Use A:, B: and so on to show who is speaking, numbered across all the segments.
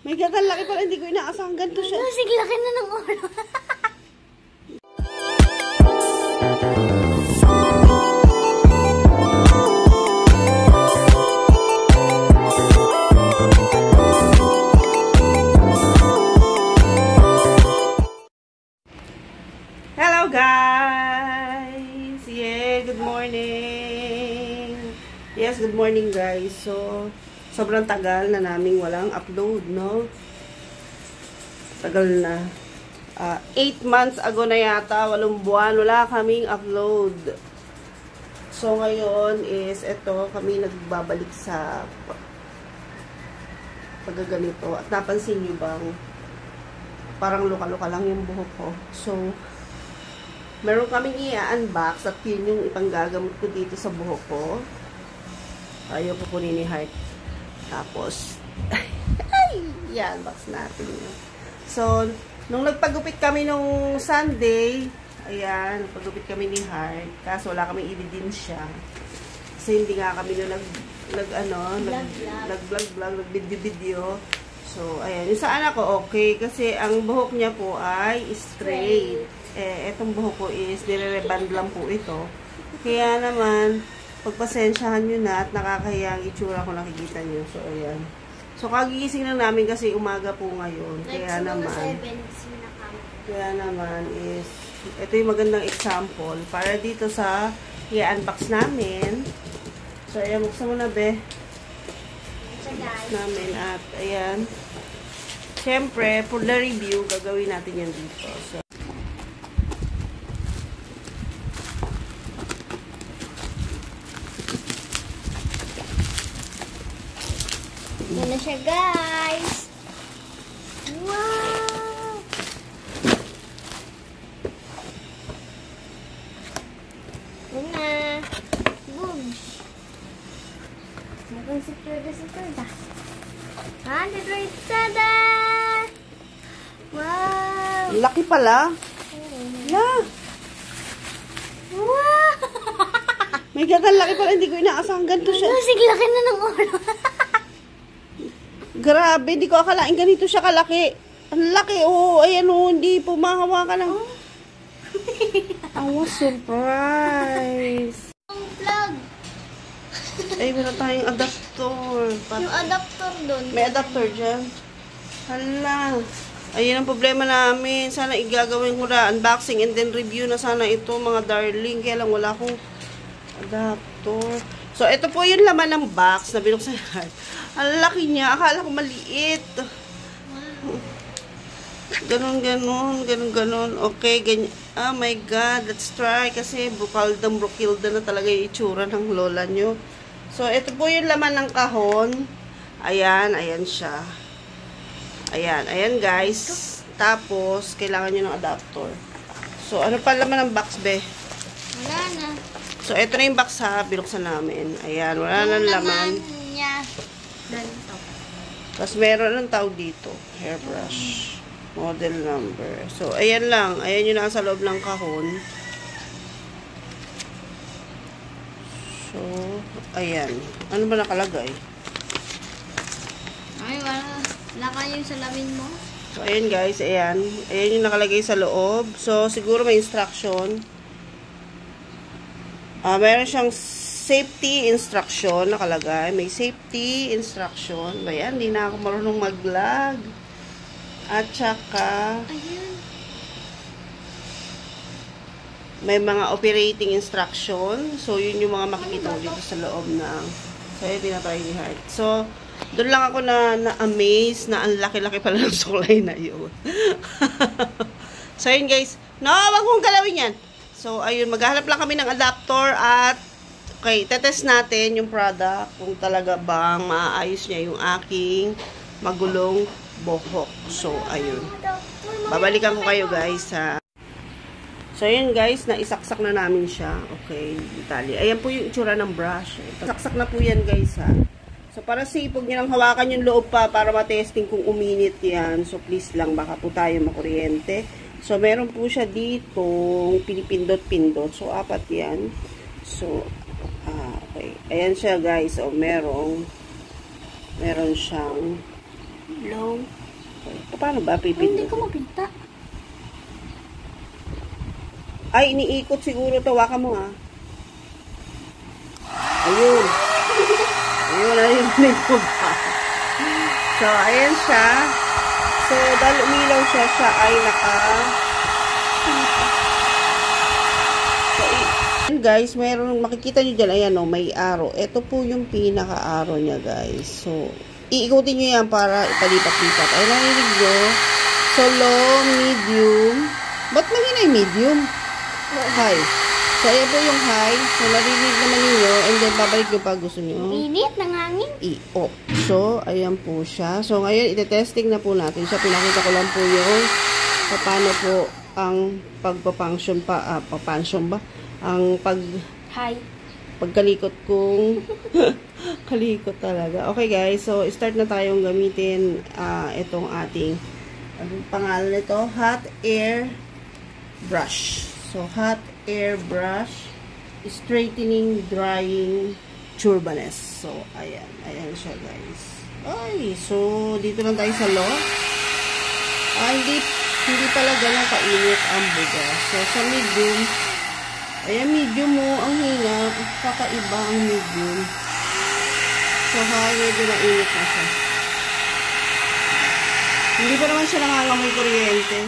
A: May kakalaki pala, hindi ko inaasahan. Ganito siya.
B: Sige, laki na ng ulo.
A: Hello guys! Yeah, good morning! Yes, good morning guys. So, sobrang tagal na naming walang upload, no? Tagal na. 8 months ago na yata, 8 buwan, wala kaming upload. So, ngayon is, eto, kami nagbabalik sa paggaganito. At napansin nyo bang, parang luka-luka lang yung buhok ko. So, meron kaming i-unbox at yun yung ipanggagamot ko dito sa buhok ko. Ayaw ko kunin ni Heart. Tapos, ay, i-unbox natin yun. So, nung nagpagupit kami nung Sunday, ayan, nagpagupit kami ni Heart. Kaso wala kaming ebidensya. Kasi hindi nga kami nung nag-vlog, nag-video. So, ayan. Yung sa anak ko, okay. Kasi ang buhok niya po ay straight. Etong buhok ko is nire-reband lang po ito. Kaya naman, pagpasensyahan nyo na at nakakahiya ang itsura ko nakikita nyo. So, ayan. So, kagigising lang namin kasi umaga po ngayon. Kaya naman is, ito yung magandang example para dito sa i-unbox namin. So, ayan, buksan mo na, be. Namin at, ayan. Siyempre, for the review, gagawin natin yan dito. So,
B: yan na siya, guys. Wow! Yan na. Boobs. Mukhang secure. Tada! Wow!
A: laki pala. Yeah.
B: Wow!
A: May kakalaki pala, hindi ko inaasahan. Ganito siya.
B: Sige, laki na ng ulo.
A: Grabe, hindi ko akalain ganito siya kalaki. Ang laki, oh. Ayan, oh. Hindi pumahawa ka ng... I was surprised.
B: Ang plug.
A: Ay, meron tayong adapter.
B: Yung adapter doon.
A: May adapter dyan. Hala. Ayun ang problema namin. Sana igagawin ko na unboxing and then review na sana ito, mga darling. Kaya lang wala akong adapter. So, ito po yung laman ng box na binuksan. Ang laki niya. Akala ko maliit. Ganon. Okay, ganyan. Oh my God. Let's try. Kasi brukilda na talaga yung itsura ng lola nyo. So, ito po yung laman ng kahon. Ayan siya. Ayan guys. Tapos, kailangan nyo ng adapter. So, ano pa laman ng box, be?
B: Wala na.
A: So, ito na yung box ha. Binuksan namin. Ayan, wala nang laman.
B: Niya. Ganito.
A: Tapos, meron ng tawag dito. Hairbrush. Model number. So, ayan lang. Ayan yung nasa loob ng kahon. So, ayan. Ano ba nakalagay?
B: Ay, wala. Wala ka yung salamin mo.
A: So, ayan guys. Ayan. Ayan yung nakalagay sa loob. So, siguro may instruction. Mayroon siyang safety instruction nakalagay. May safety instruction. Ayan, hindi na ako marunong mag-vlog. At saka,
B: ayun.
A: may mga operating instruction. So, yun yung mga makikita ko dito sa loob ng... So, yun, tinatry ni Heart. So, doon lang ako na-amaze na ang laki-laki pala ng suklay na yun. So, yun guys. No, wag mong galawin yan. So, ayun, maghahanap lang kami ng adapter at okay, tetest natin yung product kung talaga bang maayos niya yung aking magulong buhok. So, ayun. Babalikan ko kayo guys ha. So, ayun guys, naisaksak na namin siya. Okay, tali. Ayan po yung itsura ng brush. Saksak na po yan guys ha. So, para safe, huwag nyo lang hawakan yung loob pa para matesting kung uminit yan. So, please lang, baka po tayo makuryente. So, meron po siya dito pinipindot-pindot. So, 4 yan. So, okay. Ayan siya guys. So, meron siyang
B: Long.
A: Paano ba
B: Hindi
A: pipindot?
B: ko mapinta.
A: Ay, iniikot siguro to. Waka mo ha. Ayun. Ayun, narinig ko ba? So, ayan siya. So, dahil umilaw siya, siya ay So, ayan guys, mayroon, makikita nyo dyan, ayan o, may arrow. Ito po yung pinaka-arrow niya guys. So, iikutin nyo yan para ipalipat-lipat. Ay, narinig nyo. So, low, medium. Ba't mahina yung medium? High. So, ayan po yung high. So, narinig naman ninyo. And then, babalik nyo pag gusto nyo.
B: Init ng hangin.
A: I-off. So, ayan po siya. So, ngayon, ite-testing na po natin siya. Pinakita ko lang po yung paano po ang pagpapunction pa. Papunction ba? Ang
B: Hi.
A: pagkalikot kong kalikot talaga. Okay guys, so start na tayong gamitin itong ating anong pangalan nito? Hot air brush. So, hot air brush straightening, drying turbaness. So, ayan. Ayan siya guys. Ay, so dito lang tayo sa low. Hindi pala ganun kainit ang buga. So, sa medium, ayan, medium mo, ang hina, kakaiba ang medium. So, high, medyo nainit na siya. Hindi pa naman siya nangangamoy kuryente.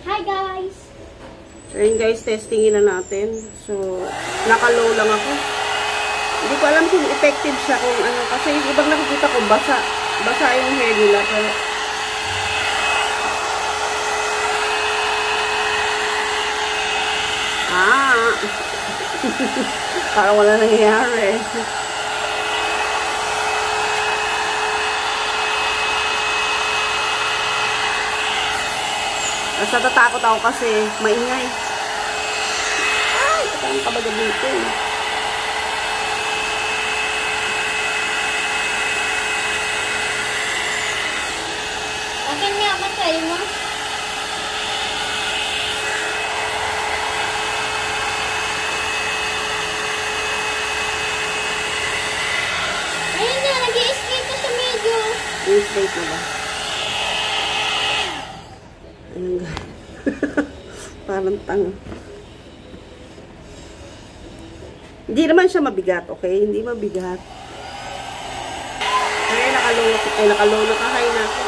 B: Hi guys.
A: So, yun guys, testingin na natin. So, naka-low lang ako. Hindi ko alam kung effective siya kung ano. Kasi yung ibang nakikita ko, basa yung hair nila. Pero, parang wala nangyayari. Basta tatakot ako kasi maingay. Ay, parang kabaga dito.
B: Akin nga matay mo. Ayun na, nag-i-skate na sa medyo.
A: Yung straight na ba? Ayun guys. Parang tang. Hindi naman siya mabigat, okay? Hindi mabigat. Kaya nakalow na kahay natin.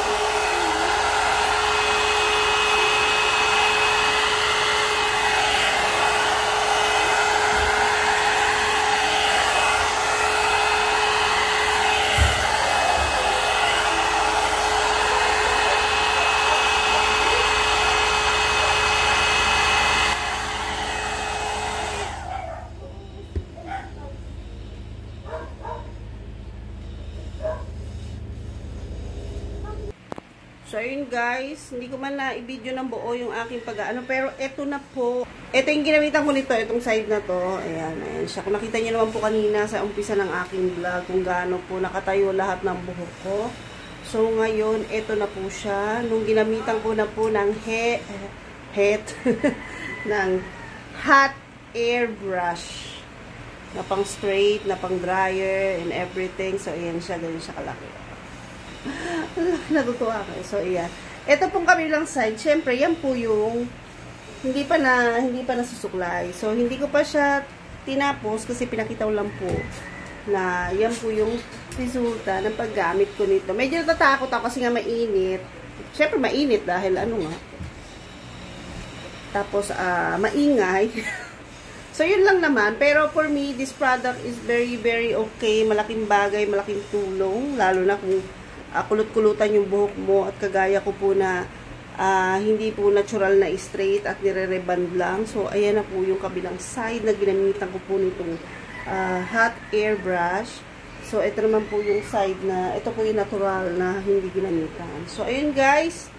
A: So, ayun guys, hindi ko man na-i-video ng buo yung aking pag-ano, pero eto na po. Ito yung ginamitan ko nito, itong side na to. Ayan, ayan siya. Kung nakita niyo naman po kanina sa umpisa ng aking vlog, kung gaano po nakatayo lahat ng buhok ko. So, ngayon, eto na po siya. Nung ginamitan ko na po ng ng hot air brush. Na pang straight, na pang dryer, and everything. So, ayan siya, ganyan siya kalaki. Natutuwa ako. So, ayan. Ito pong kabilang side, syempre, yan po yung hindi pa nasusuklay. So, hindi ko pa siya tinapos kasi pinakita ko lang po na yan po yung resulta ng paggamit ko nito. Medyo natatakot ako kasi nga mainit. Syempre, mainit dahil ano nga. Tapos, maingay. So, yun lang naman. Pero for me, this product is very, very okay. Malaking bagay, malaking tulong. Lalo na kung kulot-kulutan yung buhok mo at kagaya ko po na hindi po natural na straight at nire-reband lang. So, ayan na po yung kabilang side na ginamitan ko po nitong hot air brush. So, ito naman po yung side na, ito po yung natural na hindi ginamitan. So, ayun guys,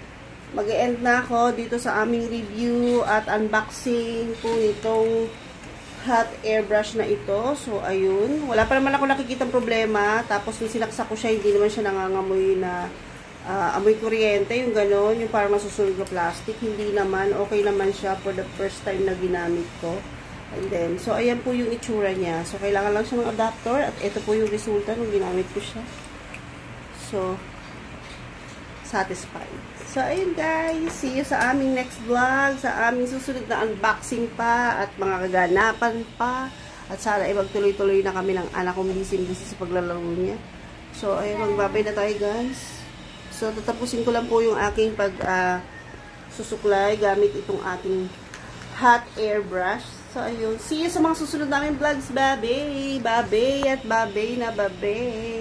A: mag-e-end na ako dito sa aming review at unboxing po nitong hot air brush na ito. So, ayun. Wala pa naman ako nakikitang problema. Tapos, nung sinaksak ko siya, hindi naman siya nangangamoy na amoy kuryente. Yung gano'n, yung parang masusunog na plastic. Hindi naman. Okay naman siya for the first time na ginamit ko. And then, so ayan po yung itsura niya. So, kailangan lang siya ng adapter at ito po yung resulta nung ginamit ko siya. So, satisfied. So, ayun guys. See you sa aming next vlog, sa aming susunod na unboxing pa at mga kaganapan pa. At sana ay magtuloy-tuloy na kami ng anak kong busy-busy sa paglalaro niya. So, ayun, magbabay na tayo guys. So, tatapusin ko lang po yung aking susuklay gamit itong ating hot air brush. So, ayun. See you sa mga susunod namin vlogs, babe. Babe at babe na babe.